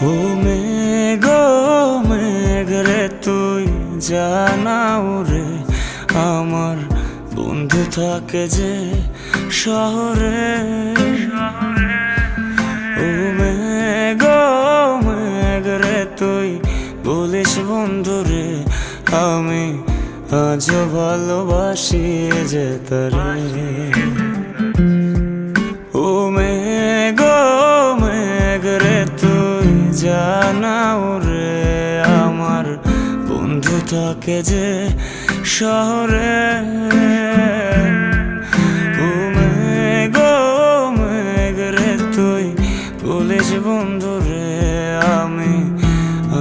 ও মেঘ মেঘ রে তুই জানাও রে, আমার বন্ধু থাকে যে শহরে। ও মেঘ মেঘ রে তুই বলিস বন্ধু রে, আমি আজও ভালোবাসি যে তারে। ও মেঘ মেঘ রে তুই জানাও রে, আমার বন্ধু থাকে যে শহরে। ও মেঘ মেঘ রে তুই বলিস বন্ধু রে, আমি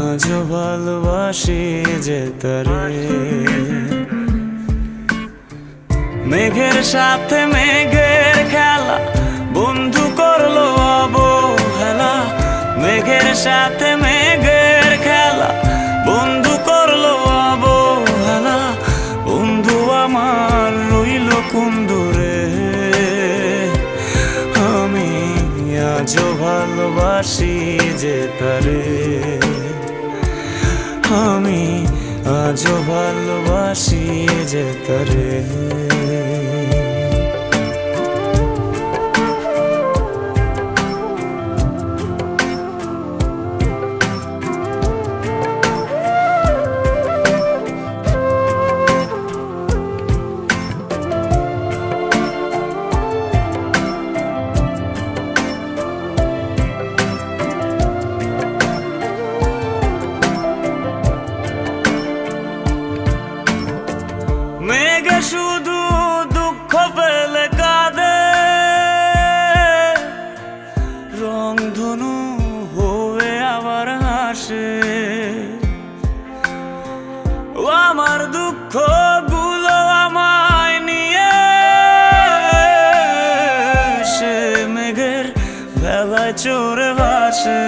আজও ভালোবাসি যে তারে। মেঘের সাথে মেঘের খেলা বন্ধু করলো অবহেলা। মেঘের সাথে মেঘের খেলা বন্ধু করলো অবহেলা। বন্ধু আমার রইল কোন দূরে, আমি আজও ভালোবাসি যে তারে। আমি আজও ভালোবাসি যে তারে। মেঘে শুধু দুঃখ পেলে কাঁদে, রংধনু হয়ে আবার হাসে। ও আমার দুঃখ গুলো আমায় নিয়ে সে মেঘের ভেলায় চড়ে ভাসে।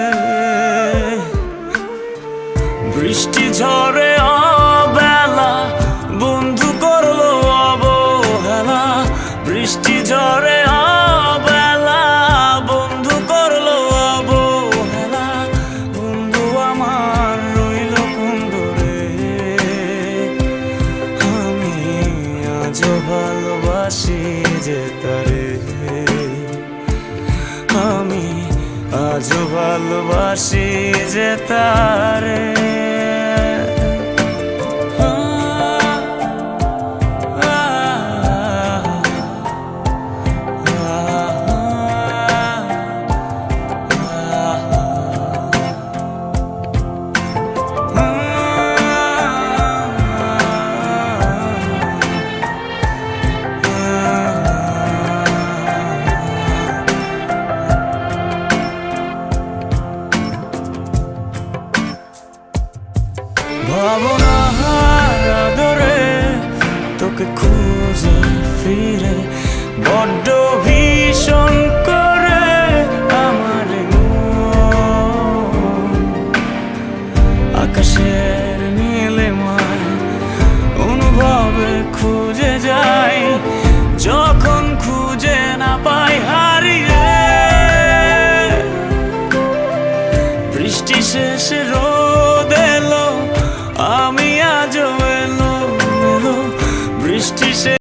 বৃষ্টি ঝরে অবেলা বন্ধু করলো অবহেলা। বৃষ্টি ঝরে অবেলা বন্ধু করলো অবহেলা। বন্ধু আমার রইল কোন দূরে, আমি আজও ভালোবাসি যে তারে। আমি আজও ভালোবাসি যে তারে।